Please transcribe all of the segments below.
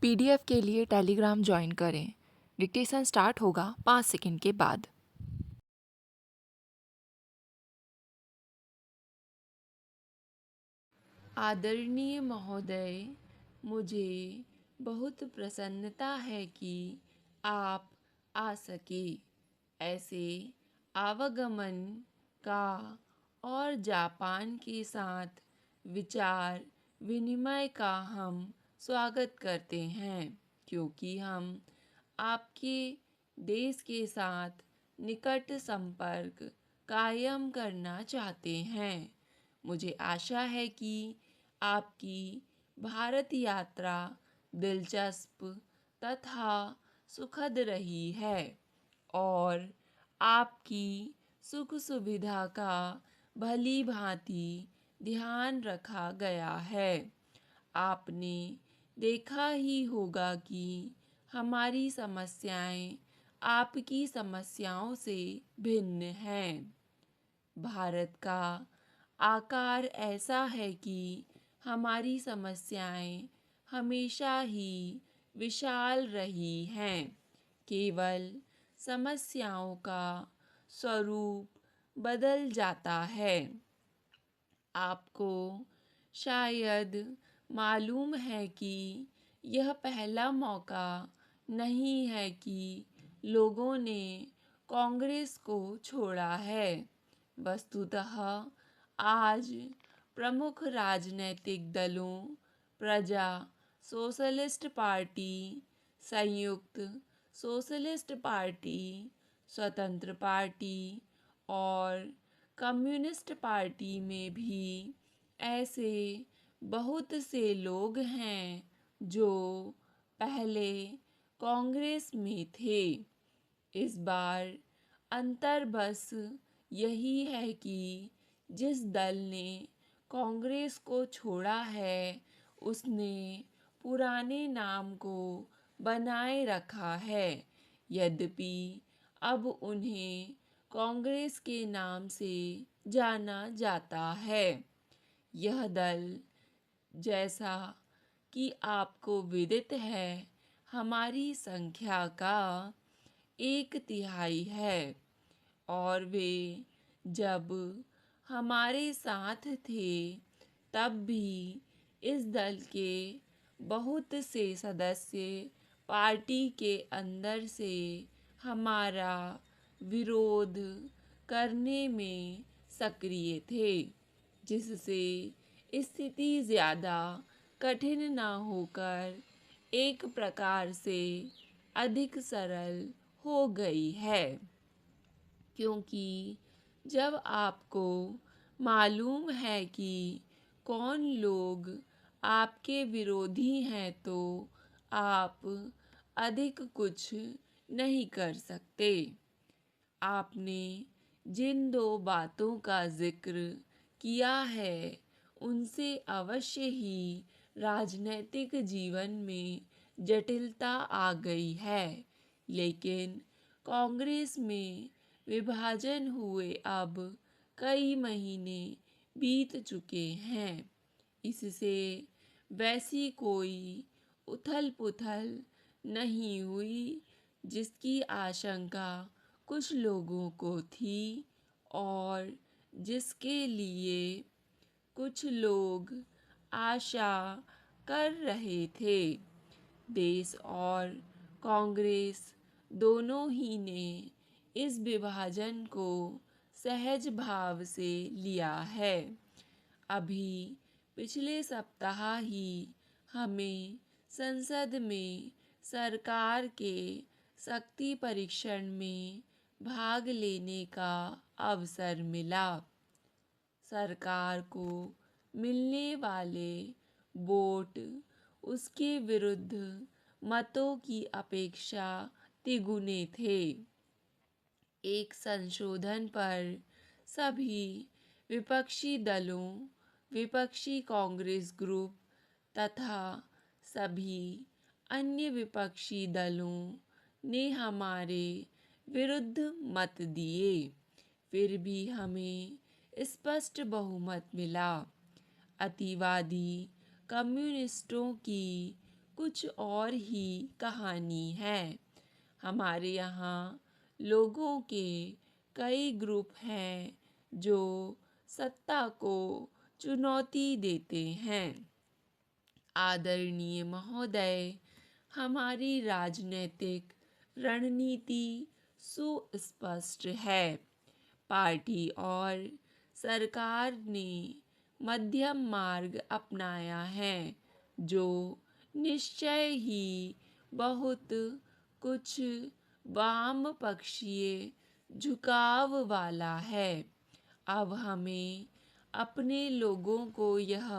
PDF के लिए Telegram join करें। डिक्टेशन स्टार्ट होगा 5 सेकंड के बाद। आदरणीय महोदय, मुझे बहुत प्रसन्नता है कि आप आ सके। ऐसे आवागमन का और जापान के साथ विचार विनिमय का हम स्वागत करते हैं, क्योंकि हम आपके देश के साथ निकट संपर्क कायम करना चाहते हैं। मुझे आशा है कि आपकी भारत यात्रा दिलचस्प तथा सुखद रही है और आपकी सुख सुविधा का भली भांति ध्यान रखा गया है। आपने देखा ही होगा कि हमारी समस्याएं आपकी समस्याओं से भिन्न हैं। भारत का आकार ऐसा है कि हमारी समस्याएं हमेशा ही विशाल रही हैं। केवल समस्याओं का स्वरूप बदल जाता है। आपको शायद मालूम है कि यह पहला मौका नहीं है कि लोगों ने कांग्रेस को छोड़ा है। वस्तुतः आज प्रमुख राजनैतिक दलों, प्रजा सोशलिस्ट पार्टी, संयुक्त सोशलिस्ट पार्टी, स्वतंत्र पार्टी और कम्युनिस्ट पार्टी में भी ऐसे बहुत से लोग हैं जो पहले कांग्रेस में थे। इस बार अंतर बस यही है कि जिस दल ने कांग्रेस को छोड़ा है, उसने पुराने नाम को बनाए रखा है। यद्यपि अब उन्हें कांग्रेस के नाम से जाना जाता है। यह दल, जैसा कि आपको विदित है, हमारी संख्या का 1/3 है और वे जब हमारे साथ थे तब भी इस दल के बहुत से सदस्य पार्टी के अंदर से हमारा विरोध करने में सक्रिय थे, जिससे स्थिति ज़्यादा कठिन ना होकर एक प्रकार से अधिक सरल हो गई है। क्योंकि जब आपको मालूम है कि कौन लोग आपके विरोधी हैं, तो आप अधिक कुछ नहीं कर सकते। आपने जिन 2 बातों का जिक्र किया है, उनसे अवश्य ही राजनैतिक जीवन में जटिलता आ गई है, लेकिन कांग्रेस में विभाजन हुए अब कई महीने बीत चुके हैं। इससे वैसी कोई उथल-पुथल नहीं हुई जिसकी आशंका कुछ लोगों को थी और जिसके लिए कुछ लोग आशा कर रहे थे। देश और कांग्रेस दोनों ही ने इस विभाजन को सहज भाव से लिया है। अभी पिछले सप्ताह ही हमें संसद में सरकार के शक्ति परीक्षण में भाग लेने का अवसर मिला। सरकार को मिलने वाले वोट उसके विरुद्ध मतों की अपेक्षा तिगुने थे। एक संशोधन पर सभी विपक्षी दलों, विपक्षी कांग्रेस ग्रुप तथा सभी अन्य विपक्षी दलों ने हमारे विरुद्ध मत दिए। फिर भी हमें स्पष्ट बहुमत मिला। अतिवादी कम्युनिस्टों की कुछ और ही कहानी है। हमारे यहाँ लोगों के कई ग्रुप हैं जो सत्ता को चुनौती देते हैं। आदरणीय महोदय, हमारी राजनीतिक रणनीति सुस्पष्ट है। पार्टी और सरकार ने मध्यम मार्ग अपनाया है, जो निश्चय ही बहुत कुछ वाम पक्षीय झुकाव वाला है। अब हमें अपने लोगों को यह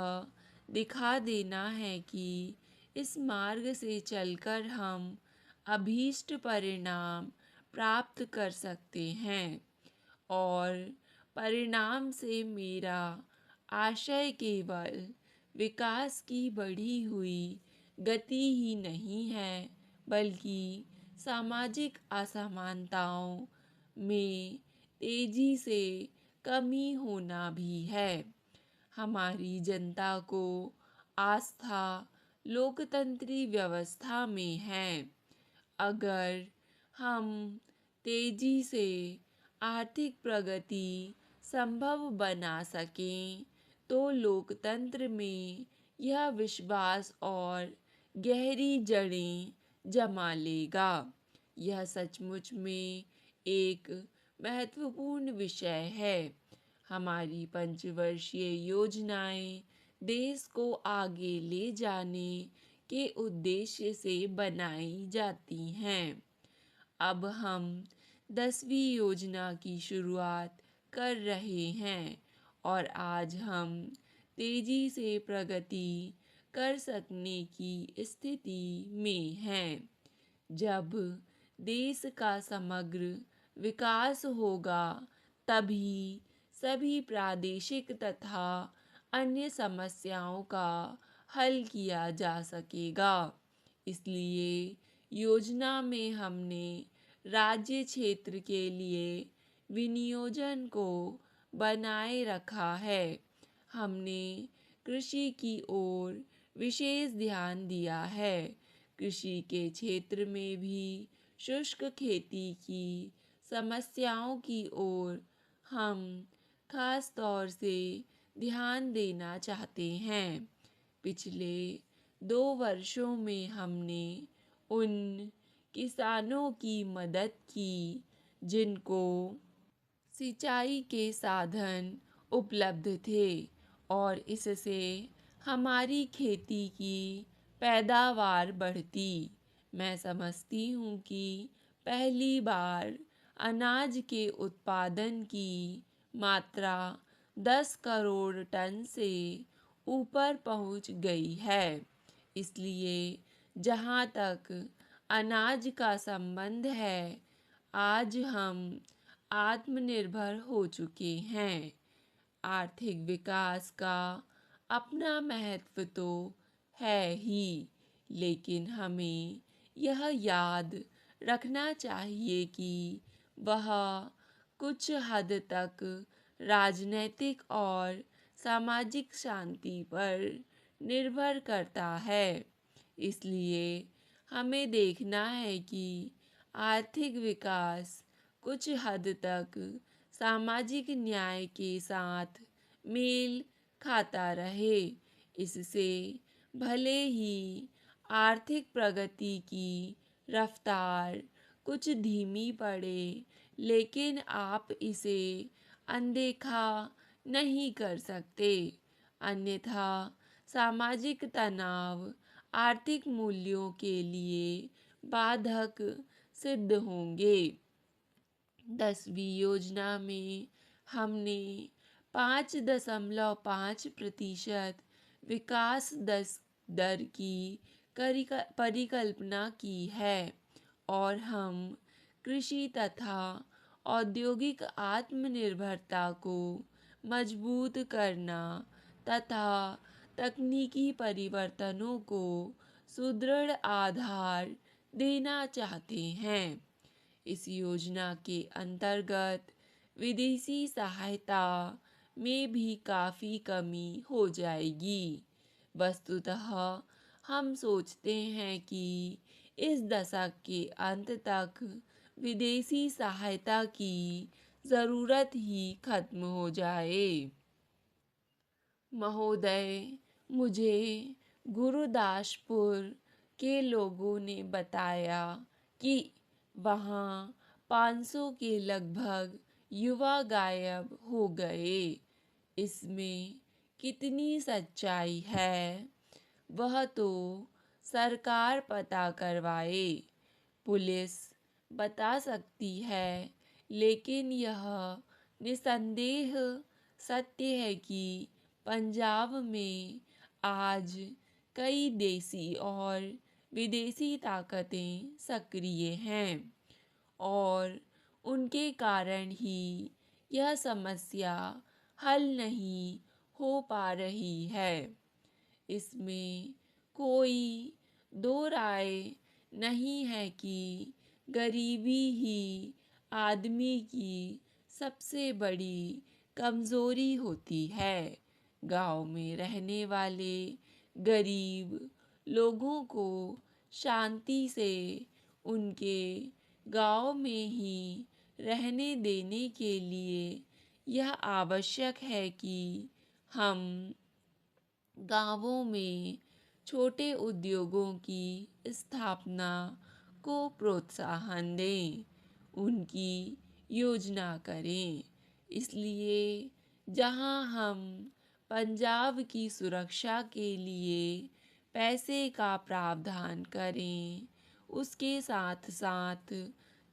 दिखा देना है कि इस मार्ग से चलकर हम अभीष्ट परिणाम प्राप्त कर सकते हैं। और परिणाम से मेरा आशय केवल विकास की बढ़ी हुई गति ही नहीं है, बल्कि सामाजिक असमानताओं में तेजी से कमी होना भी है। हमारी जनता को आस्था लोकतंत्री व्यवस्था में है। अगर हम तेजी से आर्थिक प्रगति संभव बना सकें तो लोकतंत्र में यह विश्वास और गहरी जड़ें जमा लेगा। यह सचमुच में एक महत्वपूर्ण विषय है। हमारी पंचवर्षीय योजनाएं देश को आगे ले जाने के उद्देश्य से बनाई जाती हैं। अब हम 10वीं योजना की शुरुआत कर रहे हैं और आज हम तेजी से प्रगति कर सकने की स्थिति में हैं। जब देश का समग्र विकास होगा, तभी सभी प्रादेशिक तथा अन्य समस्याओं का हल किया जा सकेगा। इसलिए योजना में हमने राज्य क्षेत्र के लिए विनियोजन को बनाए रखा है। हमने कृषि की ओर विशेष ध्यान दिया है। कृषि के क्षेत्र में भी शुष्क खेती की समस्याओं की ओर हम खास तौर से ध्यान देना चाहते हैं। पिछले 2 वर्षों में हमने उन किसानों की मदद की जिनको सिंचाई के साधन उपलब्ध थे और इससे हमारी खेती की पैदावार बढ़ती। मैं समझती हूँ कि पहली बार अनाज के उत्पादन की मात्रा 10 करोड़ टन से ऊपर पहुँच गई है। इसलिए जहाँ तक अनाज का संबंध है, आज हम आत्मनिर्भर हो चुके हैं। आर्थिक विकास का अपना महत्व तो है ही, लेकिन हमें यह याद रखना चाहिए कि वह कुछ हद तक राजनैतिक और सामाजिक शांति पर निर्भर करता है। इसलिए हमें देखना है कि आर्थिक विकास कुछ हद तक सामाजिक न्याय के साथ मेल खाता रहे। इससे भले ही आर्थिक प्रगति की रफ्तार कुछ धीमी पड़े, लेकिन आप इसे अनदेखा नहीं कर सकते। अन्यथा सामाजिक तनाव आर्थिक मूल्यों के लिए बाधक सिद्ध होंगे। 10वीं योजना में हमने 5.5% विकास दर की परिकल्पना की है और हम कृषि तथा औद्योगिक आत्मनिर्भरता को मजबूत करना तथा तकनीकी परिवर्तनों को सुदृढ़ आधार देना चाहते हैं। इस योजना के अंतर्गत विदेशी सहायता में भी काफ़ी कमी हो जाएगी। वस्तुतः हम सोचते हैं कि इस दशक के अंत तक विदेशी सहायता की ज़रूरत ही खत्म हो जाए। महोदय, मुझे गुरुदासपुर के लोगों ने बताया कि वहाँ 500 के लगभग युवा गायब हो गए। इसमें कितनी सच्चाई है, वह तो सरकार पता करवाए। पुलिस बता सकती है, लेकिन यह निस्संदेह सत्य है कि पंजाब में आज कई देसी और विदेशी ताकतें सक्रिय हैं और उनके कारण ही यह समस्या हल नहीं हो पा रही है। इसमें कोई दो राय नहीं है कि गरीबी ही आदमी की सबसे बड़ी कमज़ोरी होती है। गांव में रहने वाले गरीब लोगों को शांति से उनके गांव में ही रहने देने के लिए यह आवश्यक है कि हम गांवों में छोटे उद्योगों की स्थापना को प्रोत्साहन दें, उनकी योजना करें। इसलिए जहां हम पंजाब की सुरक्षा के लिए पैसे का प्रावधान करें, उसके साथ साथ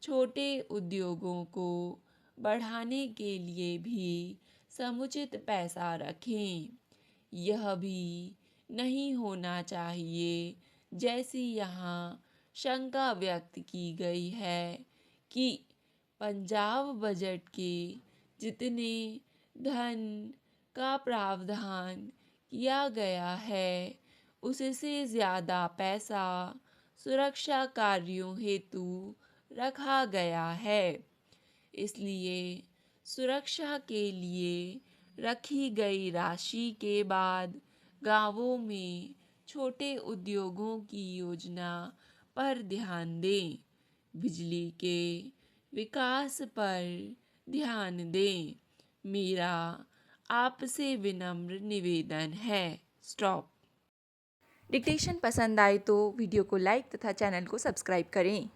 छोटे उद्योगों को बढ़ाने के लिए भी समुचित पैसा रखें। यह भी नहीं होना चाहिए, जैसी यहाँ शंका व्यक्त की गई है कि पंजाब बजट के जितने धन का प्रावधान किया गया है, उससे ज़्यादा पैसा सुरक्षा कार्यों हेतु रखा गया है। इसलिए सुरक्षा के लिए रखी गई राशि के बाद गांवों में छोटे उद्योगों की योजना पर ध्यान दें, बिजली के विकास पर ध्यान दें। मेरा आपसे विनम्र निवेदन है। स्टॉप। डिक्टेशन पसंद आए तो वीडियो को लाइक तथा चैनल को सब्सक्राइब करें।